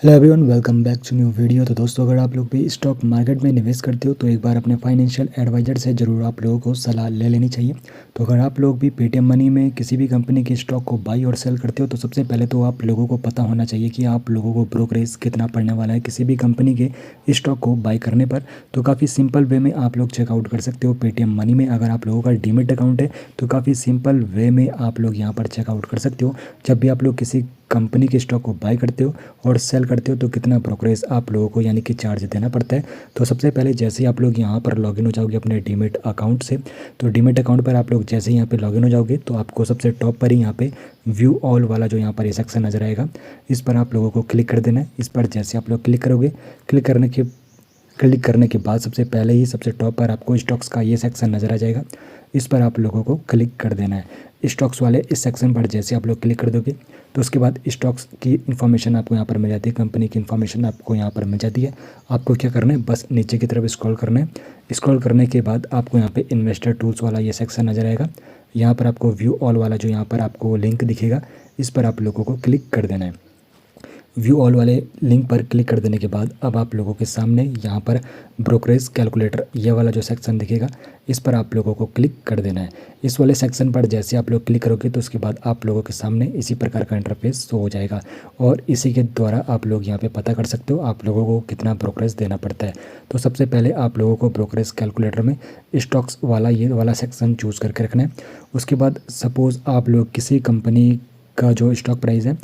Hello everyone, welcome back to new video. तो दोस्तों, अगर आप लोग भी स्टॉक मार्केट में निवेश करते हो तो एक बार अपने फाइनेंशियल एडवाइजर से ज़रूर आप लोगों को सलाह ले लेनी चाहिए। तो अगर आप लोग भी पेटीएम मनी में किसी भी कंपनी के स्टॉक को बाई और सेल करते हो तो सबसे पहले तो आप लोगों को पता होना चाहिए कि आप लोगों को ब्रोकरेज कितना पड़ने वाला है किसी भी कंपनी के स्टॉक को बाई करने पर। तो काफ़ी सिंपल वे में आप लोग चेकआउट कर सकते हो पेटीएम मनी में। अगर आप लोगों का डीमेट अकाउंट है तो काफ़ी सिंपल वे में आप लोग यहाँ पर चेकआउट कर सकते हो। जब भी आप लोग किसी कंपनी के स्टॉक को बाई करते हो और सेल करते हो तो कितना ब्रोकरेज आप लोगों को यानी कि चार्ज देना पड़ता है। तो सबसे पहले जैसे ही आप लोग यहाँ पर लॉगिन हो जाओगे अपने डीमेट अकाउंट से, तो डीमेट अकाउंट पर आप लोग जैसे ही यहाँ पे लॉगिन हो जाओगे तो आपको सबसे टॉप पर ही यहाँ पे व्यू ऑल वाला जो यहाँ पर ये सेक्शन नजर आएगा, इस पर आप लोगों को क्लिक कर देना है। इस पर जैसे आप लोग क्लिक करोगे, क्लिक करने के बाद सबसे पहले ही सबसे टॉप पर आपको स्टॉक्स का ये सेक्शन नज़र आ जाएगा। इस पर आप लोगों को क्लिक कर देना है। स्टॉक्स वाले इस सेक्शन पर जैसे आप लोग क्लिक कर दोगे तो उसके बाद स्टॉक्स की इन्फॉर्मेशन आपको यहाँ पर मिल जाती है, कंपनी की इन्फॉर्मेशन आपको यहाँ पर मिल जाती है। आपको क्या करना है, बस नीचे की तरफ स्क्रॉल करना है। स्क्रॉल करने के बाद आपको यहाँ पे इन्वेस्टर टूल्स वाला ये सेक्शन नज़र आएगा। यहाँ पर आपको व्यू ऑल वाला जो यहाँ पर आपको लिंक दिखेगा, इस पर आप लोगों को क्लिक कर देना है। व्यू ऑल वाले लिंक पर क्लिक कर देने के बाद अब आप लोगों के सामने यहाँ पर ब्रोकरेज कैलकुलेटर ये वाला जो सेक्शन दिखेगा, इस पर आप लोगों को क्लिक कर देना है। इस वाले सेक्शन पर जैसे आप लोग क्लिक करोगे तो उसके बाद आप लोगों के सामने इसी प्रकार का इंटरफेस शो हो जाएगा और इसी के द्वारा आप लोग यहाँ पे पता कर सकते हो आप लोगों को कितना ब्रोकरेज देना पड़ता है। तो सबसे पहले आप लोगों को ब्रोकरेज कैलकुलेटर में स्टॉक्स वाला ये वाला सेक्शन चूज़ करके रखना है। उसके बाद सपोज़ आप लोग किसी कंपनी का जो स्टॉक प्राइस है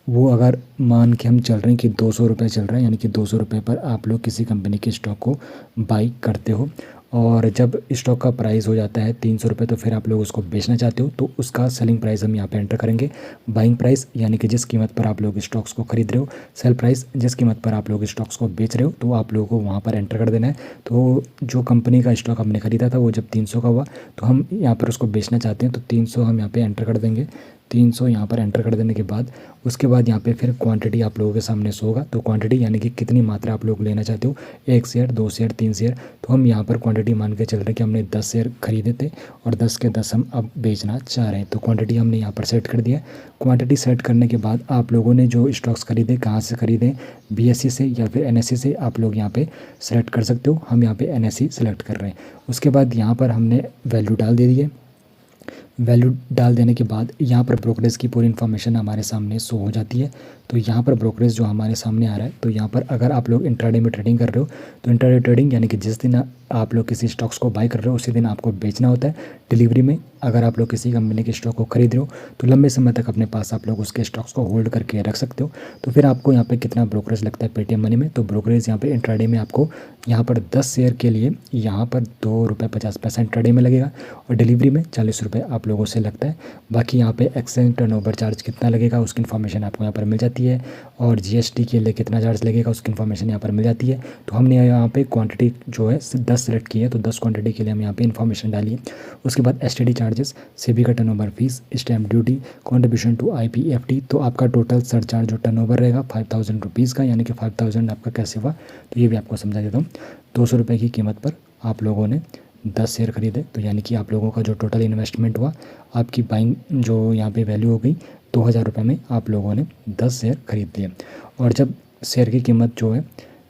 वो अगर मान के हम चल रहे हैं कि 200 रुपये चल रहा है, यानी कि 200 रुपये पर आप लोग किसी कंपनी के स्टॉक को बाई करते हो और जब स्टॉक का प्राइस हो जाता है 300 रुपये तो फिर आप लोग उसको बेचना चाहते हो तो उसका सेलिंग प्राइस हम यहाँ पे एंटर करेंगे। बाइंग प्राइस यानी कि जिस कीमत पर आप लोग स्टॉक्स को खरीद रहे हो, सेल प्राइस जिस कीमत पर आप लोग स्टॉक्स को बेच रहे हो, तो आप लोगों को वहाँ पर एंटर कर देना है। तो जो कंपनी का स्टॉक हमने खरीदा था वो जब 300 का हुआ तो हम यहाँ पर उसको बेचना चाहते हैं तो 300 हम यहाँ पर एंटर कर देंगे। 300 यहाँ पर एंटर कर देने के बाद उसके बाद यहाँ पे फिर क्वांटिटी आप लोगों के सामने शो होगा। तो क्वांटिटी यानी कि कितनी मात्रा आप लोग लेना चाहते हो, 1 शेयर, 2 शेयर, 3 शेयर। तो हम यहाँ पर क्वांटिटी मान के चल रहे हैं कि हमने 10 शेयर खरीदे थे और 10 के 10 हम अब बेचना चाह रहे हैं। तो क्वांटिटी हमने यहाँ पर सेट कर दिया। क्वांटिटी सेट करने के बाद आप लोगों ने जो स्टॉक्स खरीदे कहाँ से खरीदे, BSE से या फिर NSE से, आप लोग यहाँ पर सेलेक्ट कर सकते हो। हम यहाँ पर NSE सेलेक्ट कर रहे हैं। उसके बाद यहाँ पर हमने वैल्यू डाल दे दी है। वैल्यू डाल देने के बाद यहाँ पर ब्रोकरेज की पूरी इन्फॉर्मेशन हमारे सामने शो हो जाती है। तो यहाँ पर ब्रोकरेज जो हमारे सामने आ रहा है, तो यहाँ पर अगर आप लोग इंट्राडे में ट्रेडिंग कर रहे हो तो इंट्राडे ट्रेडिंग यानी कि जिस दिन आप लोग किसी स्टॉक्स को बाई कर रहे हो उसी दिन आपको बेचना होता है। डिलीवरी में अगर आप लोग किसी कंपनी के स्टॉक को खरीद रहे हो तो लंबे समय तक अपने पास आप लोग उसके स्टॉक्स को होल्ड करके रख सकते हो। तो फिर आपको यहाँ पे कितना ब्रोकरेज लगता है पेटीएम मनी में, तो ब्रोकरेज यहाँ पे इंट्राडे में आपको यहाँ पर 10 शेयर के लिए यहाँ पर ₹2.50 इंट्राडे में लगेगा और डिलीवरी में 40 रुपये आप लोगों से लगता है। बाकी यहाँ पे एक्सचेंज टर्नओवर चार्ज कितना लगेगा उसकी इन्फॉर्मेशन आपको यहाँ पर मिल जाती है और GST के लिए कितना चार्ज लगेगा उसकी इन्फॉर्मेशन यहाँ पर मिल जाती है। तो हमने यहाँ पे क्वांटिटी जो है 10 सेलेक्ट की है तो 10 क्वांटिटी के लिए हम यहाँ पे इन्फॉर्मेशन डाली है। उसके बाद STD चार्जेस, सेबी का turnover fees, stamp duty, contribution to IPFT, तो आपका टोटल सरचार्ज जो टर्नओवर रहेगा 5000 रुपीज़ का, यानी कि 5000 आपका कैसे हुआ तो ये भी आपको समझा देता हूँ। 200 रुपये की कीमत पर आप लोगों ने 10 शेयर खरीदे तो यानी कि आप लोगों का जो टोटल इन्वेस्टमेंट हुआ, आपकी बाइंग जो यहाँ पे वैल्यू हो गई 2000 रुपये में आप लोगों ने 10 शेयर खरीद लिए। और जब शेयर की कीमत जो है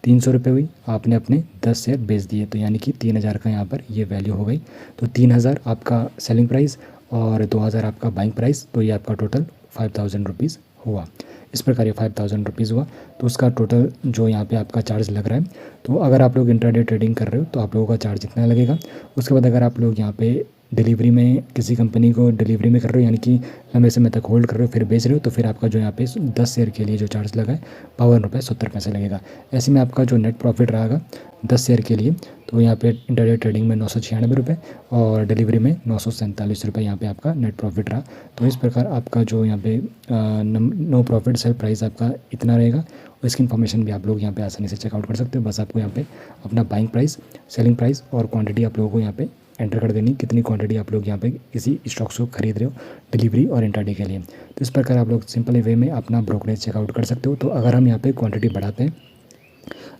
300 रुपये हुई, आपने अपने 10 शेयर बेच दिए तो यानी कि 3000 का यहाँ पर ये वैल्यू हो गई। तो 3000 आपका सेलिंग प्राइस और 2000 आपका बाइंग प्राइस, तो ये आपका टोटल 5000 रुपीज़ हुआ। इस प्रकार ये 5000 रुपीज़ हुआ। तो उसका टोटल जो यहाँ पे आपका चार्ज लग रहा है, तो अगर आप लोग इंट्राडे ट्रेडिंग कर रहे हो तो आप लोगों का चार्ज इतना लगेगा। उसके बाद अगर आप लोग यहाँ पे डिलीवरी में किसी कंपनी को डिलीवरी में कर रहे हो यानी कि लंबे समय तक होल्ड कर रहे हो फिर बेच रहे हो, तो फिर आपका जो यहाँ पे 10 शेयर के लिए जो चार्ज लगा है ₹52.70 लगेगा। ऐसे में आपका जो नेट प्रॉफिट रहेगा 10 शेयर के लिए, तो यहाँ पे इंट्राडे ट्रेडिंग में 996 रुपये और डिलीवरी में 947 रुपये यहाँ पे आपका नेट प्रॉफिट रहा। तो इस प्रकार आपका जो यहाँ पे नो प्रॉफिट सेल प्राइस आपका इतना रहेगा और इसकी इन्फॉर्मेशन भी आप लोग यहाँ पे आसानी से चेकआउट कर सकते हो। बस आपको यहाँ पे अपना बाइंग प्राइस, सेलिंग प्राइस और क्वांटिटी आप लोगों को यहाँ पे एंटर कर देनी, कितनी क्वांटिटी आप लोग यहाँ पे किसी स्टॉक्स को खरीद रहे हो डिलीवरी और इंट्राडे के लिए। तो इस प्रकार आप लोग सिंपल वे में अपना ब्रोकरेज चेकआउट कर सकते हो। तो अगर हम यहाँ पे क्वांटिटी बढ़ाते हैं,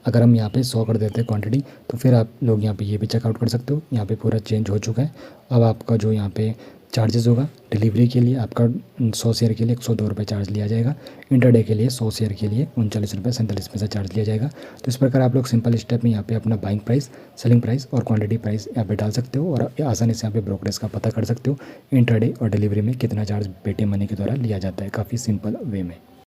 अगर हम यहाँ पे 100 कर देते हैं क्वांटिटी, तो फिर आप लोग यहाँ पे ये भी चेकआउट कर सकते हो। यहाँ पे पूरा चेंज हो चुका है। अब आपका जो यहाँ पे चार्जेस होगा। डिलीवरी के लिए आपका 100 शेयर के लिए 102 रुपये चार्ज लिया जाएगा। इंटरडे के लिए 100 शेयर के लिए 39 रुपये 47 पैसा चार्ज लिया जाएगा। तो इस प्रकार आप लोग सिंपल स्टेप में यहाँ पे अपना बाइंग प्राइस, सेलिंग प्राइस और क्वांटिटी प्राइस यहाँ पे डाल सकते हो और आसानी से यहाँ पे ब्रोकरेज का पता कर सकते हो इंटरडे और डिलीवरी में कितना चार्ज पेटीएम मनी के द्वारा लिया जाता है, काफ़ी सिंपल वे में।